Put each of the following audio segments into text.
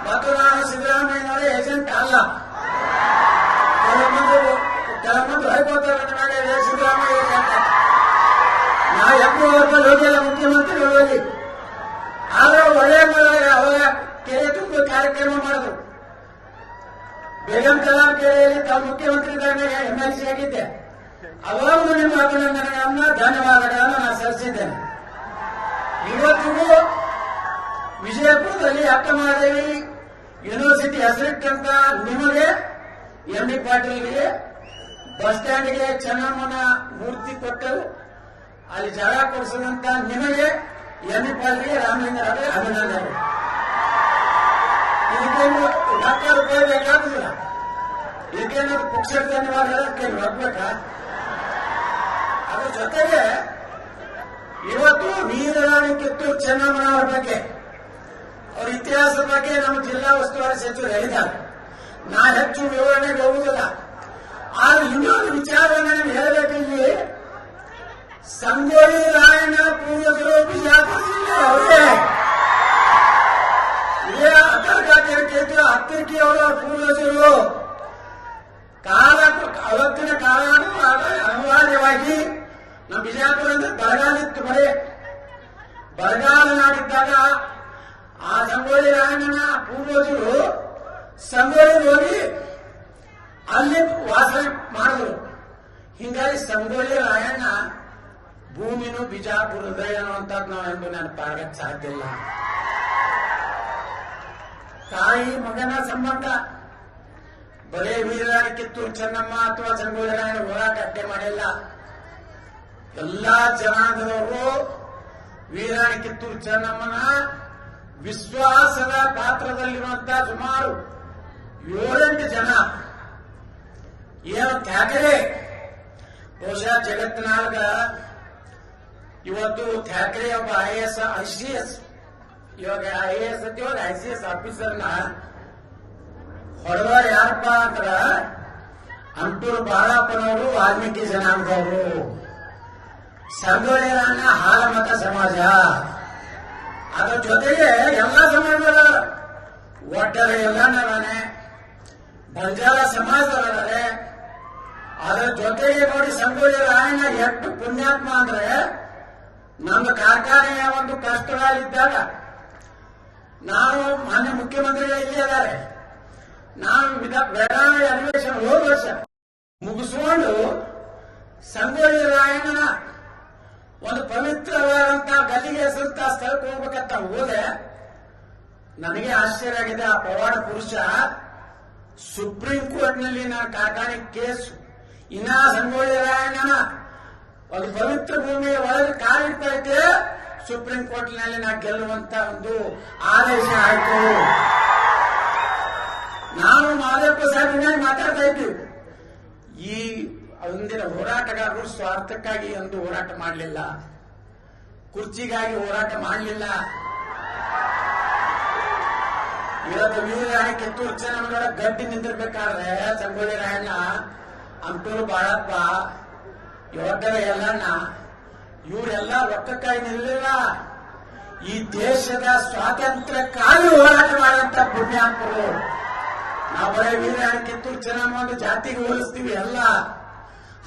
ಮತ್ತು ನಾನು ಸಿದ್ದರಾಮಯ್ಯನವರ ಏಜೆಂಟ್ ಅಲ್ಲ. ಕೆಲವೊಂದು ಹೈಕೋತಾರೆ ನನ್ನ ಮೇಲೆ ಸಿದ್ದರಾಮಯ್ಯ ಏಜೆಂಟ್. ನಾ 2 ವರ್ಷ ಹೋಗಿಲ್ಲ ಮುಖ್ಯಮಂತ್ರಿಗಳಲ್ಲಿ. ಆದ್ರೆ ಒಳ್ಳೆ ಅವರ ಕೆರೆ ತುಂಬ ಕಾರ್ಯಕ್ರಮ ಮಾಡಿದ್ರು. ಬೇಗಂ ಕಲಾಂ ಕೆರೆಯಲ್ಲಿ ತಾವು ಮುಖ್ಯಮಂತ್ರಿಗಳನ್ನ MLC ಆಗಿದ್ದೆ. ಅವಾಗಲೂ ನಿಮ್ಮ ಅಭಿನಂದನೆಗಳನ್ನ ಧನ್ಯವಾದಗಳನ್ನು ನಾನು ಸಲ್ಲಿಸಿದ್ದೇನೆ. ಇವತ್ತಿಗೂ ವಿಜಯಪುರದಲ್ಲಿ ಅಕ್ಕಮಹಾದೇವಿ ಯೂನಿವರ್ಸಿಟಿ ಹೆಸರಿಟ್ಟಂತ ನಿಮಗೆ MD ಪಾಟೀಲ್ಗೆ ಬಸ್ ಸ್ಟ್ಯಾಂಡ್ಗೆ ಚೆನ್ನಮ್ಮನ ಮೂರ್ತಿ ಕೊಟ್ಟರು. ಅಲ್ಲಿ ಜಾಗ ಕೊಡಿಸಿದಂತ ನಿಮಗೆ MD ಪಾಟೀಲ್ಗೆ ರಾಮಲಿಂಗರಾವ್ ಅಭಿನಂದನೆ. ಇದಕ್ಕೇನು ₹1,00,000 ಬೇಕಾಗುದಿಲ್ಲ. ಇದಕ್ಕೇನಾದ್ರು ಪಕ್ಷದ ಧನ್ಯವಾದ ಹೇಳಕ್ಕೆ ಹೋಗ್ಬೇಕಾ? ಅದ್ರ ಜೊತೆಗೆ ಇವತ್ತು ವೀರರಾಣಿ ಕಿತ್ತೂರು ಚೆನ್ನಮ್ಮನವರ ಬಗ್ಗೆ, ಅವರ ಇತಿಹಾಸದ ಬಗ್ಗೆ ನಮ್ಮ ಜಿಲ್ಲಾ ಉಸ್ತುವಾರಿ ಸಚಿವರು ಹೇಳಿದ್ದಾರೆ. ನಾ ಹೆಚ್ಚು ವಿವರಣೆಗೆ ಹೋಗುವುದಿಲ್ಲ. ಆದ್ರೆ ಇನ್ನೊಂದು ವಿಚಾರವನ್ನು ನಾನು ಹೇಳಬೇಕು. ಇಲ್ಲಿ ಸಂಗೊಳ್ಳಿ ರಾಯಣ್ಣ ಪೂರ್ವಜರು ಬಿಜಾಪುರ ಜಿಲ್ಲೆ ಅವರೇ. ಇದೇ ಹತ್ತಿರಕಿ ಅವರ ಪೂರ್ವಜರು ಅವತ್ತಿನ ಕಾಲ ಅನಿವಾರ್ಯವಾಗಿ ನಮ್ಮ ಬಿಜಾಪುರದಿಂದ ಬರಗಾಲ ಇತ್ತು. ಬರಗಾಲ ನಾಡಿದ್ದಾಗ ಆ ಸಂಗೊಳ್ಳಿ ರಾಯಣ್ಣನ ಪೂರ್ವಜರು ಸಂಗೊಳ್ಳಿ ಹೋಗಿ ಅಲ್ಲಿ ವಾಸನೆ ಮಾಡಿದ್ರು. ಹೀಗಾಗಿ ಸಂಗೊಳ್ಳಿ ರಾಯಣ್ಣ ಭೂಮಿನೂ ಬಿಜಾಪುರದ ಅನ್ನುವಂಥದ್ದು ನಾವೆಂದು ನೆನಪಾಗಕ್ಕೆ ಸಾಧ್ಯ ಇಲ್ಲ. ತಾಯಿ ಮಗನ ಸಂಬಂಧ ಬರೇ ವೀರರಾಣಿ ಕಿತ್ತೂರು ಚೆನ್ನಮ್ಮ ಅಥವಾ ಸಂಗೊಳ್ಳಿ ರಾಯಣ್ಣ ಹೋರಾಟ ಅಡ್ಡೆ ಮಾಡಿಲ್ಲ. ಎಲ್ಲಾ ಜನಾಂಗದವರು ವೀರರಾಣಿ ಕಿತ್ತೂರು ಚೆನ್ನಮ್ಮನ ವಿಶ್ವಾಸದ ಪಾತ್ರದಲ್ಲಿರುವಂತಹ ಸುಮಾರು 7-8 ಜನ ಏನು ಥ್ಯಾಕರೆ. ಬಹುಶಃ ಜಗತ್ತಿನಾಗ ಇವತ್ತು ಥ್ಯಾಕರೆ ಒಬ್ಬ ICS ಇವಾಗ IAS ಇವಾಗ ICS ಆಫೀಸರ್ನ ಹೊಡೆದವರು ಯಾರಪ್ಪ ಅಂದ್ರ ಅಂಟೂರು ಬಾಳಪ್ಪನವರು ವಾಲ್ಮೀಕಿ ಜನಾಂಗದವರು. ಸಂಗೊಳ್ಳಿ ರಾಯಣ್ಣ ಹಾಲಮತ ಸಮಾಜ. ಅದರ ಜೊತೆಗೆ ಎಲ್ಲ ಸಮಾಜದವರ ಒಟ್ಟರೆ ಎಲ್ಲನೇ ಬಂಜಾರ ಸಮಾಜದವರೇ. ಅದರ ಜೊತೆಗೆ ನೋಡಿ ಸಂಗೊಳ್ಳಿ ರಾಯಣ್ಣ ಎಷ್ಟು ಪುಣ್ಯಾತ್ಮ ಅಂದ್ರೆ ನಮ್ಮ ಕಾರ್ಖಾನೆಯ ಒಂದು ಕಷ್ಟದಲ್ಲಿದ್ದಾಗ ನಾನು ಮಾನ್ಯ ಮುಖ್ಯಮಂತ್ರಿಗಳು ಇಲ್ಲೇ ಇದ್ದಾರೆ. ನಾನು ಬೆಳಗಾವಿ ಅಧಿವೇಶನ ಹೋದ ವರ್ಷ ಮುಗಿಸಿಕೊಂಡು ಸಂಗೊಳ್ಳಿ ರಾಯಣ್ಣನ ಒಂದು ಪವಿತ್ರವಾದಂತಹ ಗಲ್ಲಿಗೆ ಹೆಸರಂತ ಸ್ಥಳಕ್ಕೆ ಹೋಗ್ಬೇಕಂತ ಹೋದೆ. ನನಗೆ ಆಶ್ಚರ್ಯ ಆಗಿದೆ. ಆ ಪವಾಡ ಪುರುಷ ಸುಪ್ರೀಂ ಕೋರ್ಟ್ನಲ್ಲಿ ನನ್ನ ಕಾರ್ಖಾನೆ ಕೇಸು ಇನ್ನ ಸಂಗೊಳ್ಳಿ ರಾಯಣ್ಣನ ಒಂದು ಪವಿತ್ರ ಭೂಮಿಯ ಒಳಗೆ ಕಾಲಿಡ್ತಾ ಇದ್ದೆ. ಸುಪ್ರೀಂ ಕೋರ್ಟ್ನಲ್ಲಿ ನಾ ಗೆಲ್ಲುವಂತ ಒಂದು ಆದೇಶ ಆಯ್ತು. ನಾನು ಮಾದೇವಪ್ಪ ಸಾಹೇಬ್ ಮಾತಾಡ್ತಾ ಇದ್ದೀವಿ. ಈ ಒಂದಿನ ಹೋರಾಟಗಾರರು ಸ್ವಾರ್ಥಕ್ಕಾಗಿ ಒಂದು ಹೋರಾಟ ಮಾಡಲಿಲ್ಲ, ಕುರ್ಚಿಗಾಗಿ ಹೋರಾಟ ಮಾಡಲಿಲ್ಲ. ಇವತ್ತು ವೀರರಾಣಿ ಕಿತ್ತೂರು ಚೆನ್ನಮ್ಮನವರ ಗಡ್ಡಿ ನಿಂತಿರ್ಬೇಕಾದ್ರೆ ಸಂಗೊಳ್ಳಿ ರಾಯಣ್ಣ, ಅಂಟೂರು ಬಾಳಪ್ಪ, ಯೋಧರ ಎಲ್ಲಣ್ಣ ಇವರೆಲ್ಲ ರೊಕ್ಕಕ್ಕಾಗಿ ನಿಲ್ಲಲಿಲ್ಲ. ಈ ದೇಶದ ಸ್ವಾತಂತ್ರ್ಯಕ್ಕಾಗಿ ಹೋರಾಟ ಮಾಡುವಂತ ಪುಣ್ಯಾತ್ಮರು. ನಾವು ಬರೀ ವೀರರಾಣಿ ಕಿತ್ತೂರು ಚೆನ್ನಮ್ಮ ಒಂದು ಜಾತಿಗೆ ಹೋಲಿಸ್ತೀವಿ ಅಲ್ಲ.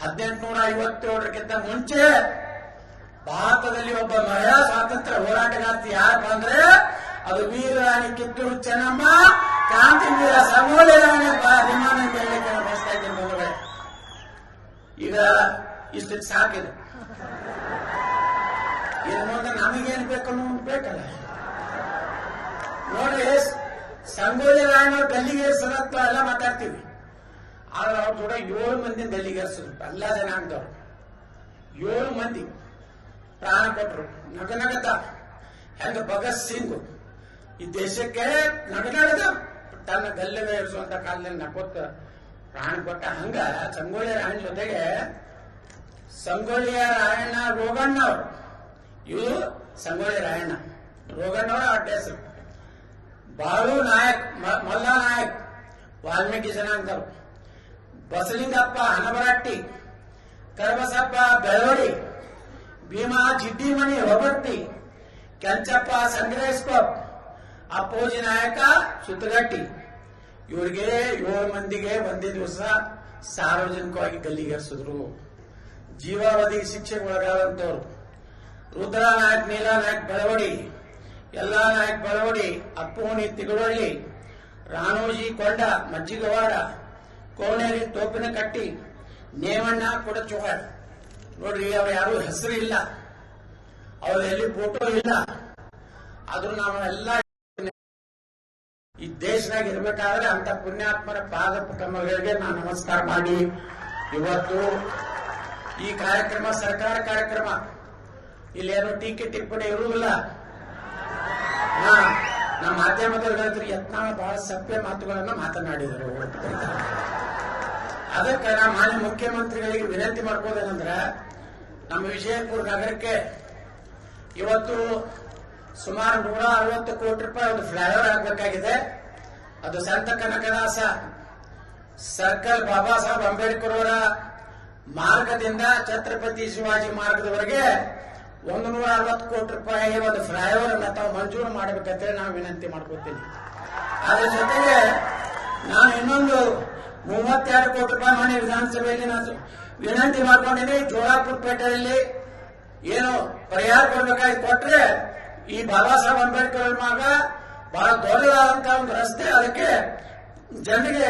1857ಕ್ಕಿಂತ ಮುಂಚೆ ಭಾರತದಲ್ಲಿ ಒಬ್ಬ ಮಹಿಳಾ ಸ್ವಾತಂತ್ರ್ಯ ಹೋರಾಟಗಾರ್ತಿ ಯಾರು ಅಂದ್ರೆ ಅದು ವೀರರಾಣಿ ಕಿತ್ತೂರು ಚೆನ್ನಮ್ಮ, ಕ್ರಾಂತಿವೀರ ಸಂಗೊಳ್ಳಿ ರಾಯಣ್ಣ. ಅಭಿಮಾನದಿಂದ ಹೇಳಲಿಕ್ಕೆ ಬಯಸ್ತಾ ಇದ್ದೀನಿ ಮಗಳೇ. ಈಗ ಇಷ್ಟಕ್ಕೆ ಸಾಕಿದೆ. ಇನ್ನು ಮುಂದೆ ನಮಗೇನು ಬೇಕನ್ನೋ ಬೇಕಲ್ಲ. ನೋಡ್ರಿ, ಸಂಗೊಳ್ಳಿ ರಾಯಣ್ಣ ಗಲ್ಲಿಗೇರಿಸೋದತ್ತ ಎಲ್ಲ ಮಾತಾಡ್ತೀವಿ. ಆದ್ರೆ ಅವ್ರ ಕೂಡ 7 ಮಂದಿ ಗಲ್ಲಿಗೇರಿಸಿದ್ರು. ಎಲ್ಲ ಜನಾಂಗದವ್ರು 7 ಮಂದಿ ಪ್ರಾಣ ಕೊಟ್ಟರು. ನಗನಗತ ಹೆಂಗ ಭಗತ್ ಸಿಂಗ್ ಈ ದೇಶಕ್ಕೆ ನಗನಗದ ತನ್ನ ಗಲ್ಲಿಗೆ ಏರಿಸುವಂತ ಕಾಲದಲ್ಲಿ ನಕ್ಕೊತ್ತ ಪ್ರಾಣ ಕೊಟ್ಟ. ಹಂಗ ಸಂಗೊಳ್ಳಿ ರಾಯಣ್ಣ ಜೊತೆಗೆ ಸಂಗೊಳ್ಳಿಯ ರಾಯಣ್ಣ ರೋಗಣ್ಣವ್ರು, ಇವರು ಸಂಗೊಳ್ಳಿ ರಾಯಣ್ಣ ರೋಗಣ್ಣವರ ಅಡ್ಡ ಹೆಸರು. ಬಾಳು ನಾಯಕ್, ಮಲ್ಲ ನಾಯಕ್ ವಾಲ್ಮೀಕಿ ಜನಾಂಗದವರು, ಬಸಲಿಂಗಪ್ಪ ಹನಬರಟ್ಟಿ, ಕರಬಸಪ್ಪ ಬೆಳವಡಿ, ಭೀಮಾ ಜಿಡ್ಡಿಮಣಿ ಹೊಬಟ್ಟಿ, ಕೆಂಚಪ್ಪ ಸಂಗ್ರೇಶ್ಕೊಪ್, ಅಪ್ಪೋಜಿ ನಾಯಕ ಸುತ್ತಗಟ್ಟಿ ಇವರಿಗೆ 7 ಮಂದಿಗೆ ಒಂದೇ ದಿವಸ ಸಾರ್ವಜನಿಕವಾಗಿ ಗಲ್ಲಿಗೇರಿಸಿದ್ರು. ಜೀವಾವಧಿ ಶಿಕ್ಷೆಗೆ ಒಳಗಾದಂತವ್ರು ರುದ್ರ ನಾಯಕ್, ನೀಲಾ ನಾಯಕ್ ಬೆಳವಡಿ, ಎಲ್ಲಾ ನಾಯಕ್ ಬೆಳವಡಿ, ಅಪ್ಪೋಣಿ ತಿಗುಳಳ್ಳಿ, ರಾಣೋಜಿ ಕೊಂಡ, ಮಜ್ಜಿಗವಾಡ, ಕೋಣೇರಿ ತೋಪಿನಕಟ್ಟಿ, ನೇವಣ್ಣ ಕೊಡಚೋಹರ್. ನೋಡ್ರಿ, ಅವ್ರ ಯಾರು ಹೆಸರು ಇಲ್ಲ, ಅವ್ರ ಎಲ್ಲಿ ಫೋಟೋ ಇಲ್ಲ. ಆದ್ರೂ ನಾವೆಲ್ಲ ಈ ದೇಶದಾಗ ಇರ್ಬೇಕಾದ್ರೆ ಅಂತ ಪುಣ್ಯಾತ್ಮರ ಪಾದ ಕಮಲಗಳಿಗೆ ನಾನು ನಮಸ್ಕಾರ ಮಾಡಿ ಇವತ್ತು ಈ ಕಾರ್ಯಕ್ರಮ ಸರ್ಕಾರ ಕಾರ್ಯಕ್ರಮ, ಇಲ್ಲೇನು ಟೀಕೆ ಟಿಪ್ಪಣಿ ಇರುವುದಿಲ್ಲ. ನಮ್ಮ ಮಾಧ್ಯಮದಲ್ಲಿ ಯತ್ನಾಳ ಬಹಳ ಸಭ್ಯ ಮಾತುಗಳನ್ನು ಮಾತನಾಡಿದರು. ಅದಕ್ಕೆ ನಾ ಮಾನ್ಯ ಮುಖ್ಯಮಂತ್ರಿಗಳಿಗೆ ವಿನಂತಿ ಮಾಡ್ಕೋದೇನಂದ್ರೆ, ನಮ್ಮ ವಿಜಯಪುರ ನಗರಕ್ಕೆ ಇವತ್ತು ಸುಮಾರು 160 ಕೋಟಿ ರೂಪಾಯಿ ಒಂದು ಫ್ಲೈಓವರ್ ಆಗಬೇಕಾಗಿದೆ. ಅದು ಸಂತ ಕನಕದಾಸ ಸರ್ಕಲ್ ಬಾಬಾ ಸಾಹೇಬ್ ಅಂಬೇಡ್ಕರ್ ಅವರ ಮಾರ್ಗದಿಂದ ಛತ್ರಪತಿ ಶಿವಾಜಿ ಮಾರ್ಗದವರೆಗೆ 160 ಕೋಟಿ ರೂಪಾಯಿ ಒಂದು ಫ್ಲೈಓವರ್ ಅನ್ನ ತಾವು ಮಂಜೂರು ಮಾಡಬೇಕಂತೇಳಿ ನಾವು ವಿನಂತಿ ಮಾಡ್ಕೊತೀನಿ. ಅದ್ರ ಜೊತೆಗೆ ನಾನು ಇನ್ನೊಂದು 32 ಕೋಟಿ ರೂಪಾಯಿ ಮಾನ್ಯ ವಿಧಾನಸಭೆಯಲ್ಲಿ ನಾನು ವಿನಂತಿ ಮಾಡ್ಕೊಂಡಿದ್ದೀನಿ. ಜೋಳಾಪುರ ಪೇಟೆಯಲ್ಲಿ ಏನು ಪರಿಹಾರ ಕೊಡ್ಬೇಕಾಗಿ ಕೊಟ್ರೆ ಈ ಬಾಬಾ ಸಾಹೇಬ್ ಅಂಬೇಡ್ಕರ್ ಮಾರ್ಗ ಬಹಳ ದೊಡ್ಡದಾದಂತಹ ಒಂದು ರಸ್ತೆ, ಅದಕ್ಕೆ ಜನರಿಗೆ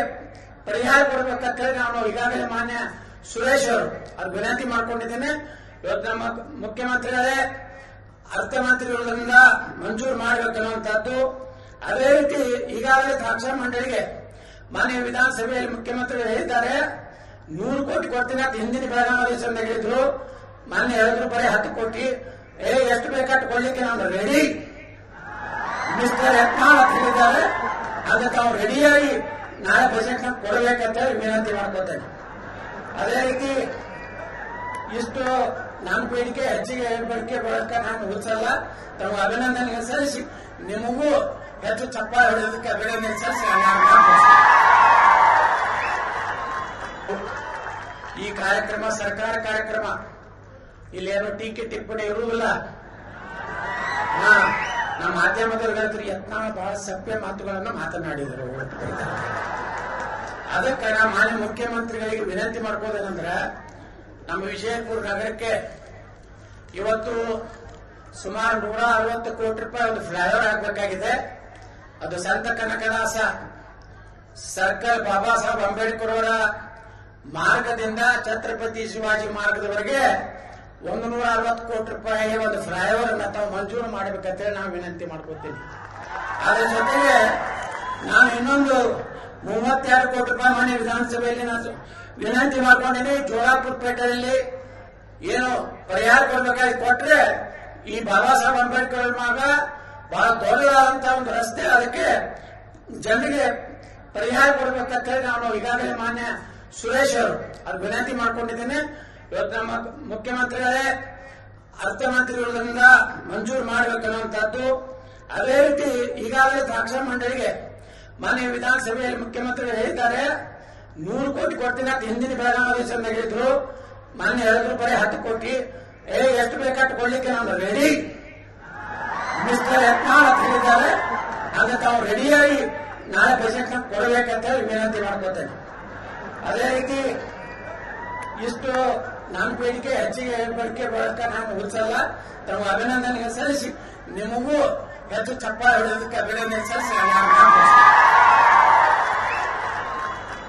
ಪರಿಹಾರ ಕೊಡಬೇಕಂತೇಳಿ ನಾನು ಈಗಾಗಲೇ ಮಾನ್ಯ ಸುರೇಶ್ ಅವರು ಅದು ವಿನಂತಿ ಮಾಡ್ಕೊಂಡಿದ್ದೇನೆ. ಇವತ್ತು ನಮ್ಮ ಮುಖ್ಯಮಂತ್ರಿಗಳೇ ಅರ್ಥಮಂತ್ರಿಗಳಿಂದ ಮಂಜೂರು ಮಾಡಬೇಕನ್ನುವಂತಹದ್ದು. ಅದೇ ರೀತಿ ಈಗಾಗಲೇ ದ್ರಾಕ್ಷಾ ಮಂಡಳಿಗೆ ಮಾನ್ಯ ವಿಧಾನಸಭೆಯಲ್ಲಿ ಮುಖ್ಯಮಂತ್ರಿಗಳು ಹೇಳಿದ್ದಾರೆ 100 ಕೋಟಿ ಕೊಡ್ತೀನಿ ಅಂತ ಹಿಂದಿನ ಬೆಳಗಾವಿ ಅಧಿವೇಶನದಾಗ ಹೇಳಿದ್ರು. ಮಾನ್ಯ ಹೇಳಿದ್ರು ಬರೀ 10 ಕೋಟಿ, ಎಷ್ಟು ಬೇಕಾದ ಕೊಡ್ಲಿಕ್ಕೆ ನಾವು ರೆಡಿ ಮಿಸ್ಟರ್ ಯತ್ನಾಳ್ ಅಂತ ಹೇಳಿದ್ದಾರೆ. ಅದಕ್ಕೆ ನಾವು ರೆಡಿಯಾಗಿ ನಾಳೆ ಬಜೆಟ್ ಕೊಡಬೇಕಂತ ಹೇಳಿ ವಿನಂತಿ ಮಾಡ್ಕೋತೇನೆ. ಅದೇ ರೀತಿ ಇಷ್ಟು ನನ್ನ ಬೇಡಿಕೆ ಹೆಚ್ಚಿಗೆ ಬೇಡಿಕೆ ಬಳಕ ನಾನು ಉಳಿಸಲ್ಲ. ತಾವು ಅಭಿನಂದನೆ ಸಲ್ಲಿಸಿ ನಿಮಗೂ ಹೆಚ್ಚು ಚಪ್ಪಾಳೆ ಹೊಡೆಯೋದಕ್ಕೆ ಅಭಿನಂದನೆ ಸಲ್ಲಿಸಿ ಈ ಕಾರ್ಯಕ್ರಮ ಸರ್ಕಾರ ಕಾರ್ಯಕ್ರಮ, ಇಲ್ಲೇನು ಟೀಕೆ ಟಿಪ್ಪಣಿ ಇರುವುದಿಲ್ಲ. ನಮ್ಮ ಮಾಧ್ಯಮದಲ್ಲಿ ಯತ್ನಾಳ ಬಹಳ ಸಭ್ಯ ಮಾತುಗಳನ್ನು ಮಾತನಾಡಿದರು. ಅದಕ್ಕೆ ನಾ ಮಾನ್ಯ ಮುಖ್ಯಮಂತ್ರಿಗಳಿಗೆ ವಿನಂತಿ ಮಾಡ್ಕೋದೇನಂದ್ರೆ, ನಮ್ಮ ವಿಜಯಪುರ ನಗರಕ್ಕೆ ಇವತ್ತು ಸುಮಾರು 160 ಕೋಟಿ ರೂಪಾಯಿ ಒಂದು ಫ್ಲೈಓವರ್ ಆಗಬೇಕಾಗಿದೆ. ಅದು ಸಂತ ಕನಕದಾಸ ಸರ್ಕಲ್ ಬಾಬಾ ಸಾಹೇಬ್ ಅಂಬೇಡ್ಕರ್ ಅವರ ಮಾರ್ಗದಿಂದ ಛತ್ರಪತಿ ಶಿವಾಜಿ ಮಾರ್ಗದವರೆಗೆ 160 ಕೋಟಿ ರೂಪಾಯಿ ಒಂದು ಫ್ಲೈಓವರ್ ಅನ್ನ ತಾವು ಮಂಜೂರು ಮಾಡಬೇಕಂತೇಳಿ ನಾವು ವಿನಂತಿ ಮಾಡ್ಕೋತೀನಿ. ಅದ್ರ ಜೊತೆಗೆ ನಾನು ಇನ್ನೊಂದು 32 ಕೋಟಿ ರೂಪಾಯಿ ಮಾನ್ಯ ವಿಧಾನಸಭೆಯಲ್ಲಿ ನಾನು ವಿನಂತಿ ಮಾಡ್ಕೊಂಡಿದ್ದೀನಿ. ಜೋಳಾಪುರ ಪೇಟೆಯಲ್ಲಿ ಏನು ಪರಿಹಾರ ಕೊಡ್ಬೇಕಾಗಿ ಕೊಟ್ರೆ ಈ ಬಾಬಾ ಸಾಹೇಬ್ ಅಂಬೇಡ್ಕರ್ ಮಾರ್ಗ ಬಹಳ ದೊಡ್ಡದಾದಂತಹ ಒಂದು ರಸ್ತೆ, ಅದಕ್ಕೆ ಜನರಿಗೆ ಪರಿಹಾರ ಕೊಡಬೇಕಂತೇಳಿ ನಾನು ಈಗಾಗಲೇ ಮಾನ್ಯ ಸುರೇಶ್ ಅವರು ಅದು ವಿನಂತಿ ಮಾಡ್ಕೊಂಡಿದ್ದೇನೆ. ಇವತ್ತು ನಮ್ಮ ಮುಖ್ಯಮಂತ್ರಿಗಳೇ ಅರ್ಥಮಂತ್ರಿಗಳಿಂದ ಮಂಜೂರು ಮಾಡಬೇಕನ್ನುವಂತಹದ್ದು. ಅದೇ ರೀತಿ ಈಗಾಗಲೇ ದ್ರಾಕ್ಷಾ ಮಂಡಳಿಗೆ ಮಾನ್ಯ ವಿಧಾನಸಭೆಯಲ್ಲಿ ಮುಖ್ಯಮಂತ್ರಿಗಳು ಹೇಳಿದ್ದಾರೆ 100 ಕೋಟಿ ಕೊಡ್ತೀನಿ ಅಂತ ಹಿಂದಿನ ಬೆಳಗಾವಿ ಅಧಿವೇಶನದಾಗ ಹೇಳಿದ್ರು. ಮಾನ್ಯ ಹೇಳಿದ್ರು ಬರೀ 10 ಕೋಟಿ, ಎಷ್ಟು ಬೇಕಾದ ಕೊಡ್ಲಿಕ್ಕೆ ನಾವು ರೆಡಿ ಮಿಸ್ಟರ್ ಯತ್ನಾಳ್ ಅಂತ ಹೇಳಿದ್ದಾರೆ. ಅದಕ್ಕೆ ನಾವು ರೆಡಿಯಾಗಿ ನಾಳೆ ಬಜೆಟ್ ಕೊಡಬೇಕಂತ ಹೇಳಿ ವಿನಂತಿ ಮಾಡ್ಕೋತೇನೆ. ಅದೇ ರೀತಿ ಇಷ್ಟು ನನ್ನ ಬೇಡಿಕೆ ಹೆಚ್ಚಿಗೆ ಬೇಡಿಕೆ ಬಳಕ ನಾನು ಉಳಿಸಲ್ಲ. ತಾವು ಅಭಿನಂದನೆ ಸಲ್ಲಿಸಿ ನಿಮಗೂ ಹೆಚ್ಚು ಚಪ್ಪಾಳೆ ಹೊಡೆಯೋದಕ್ಕೆ ಅಭಿನಂದನೆ ಸಲ್ಲಿಸಿ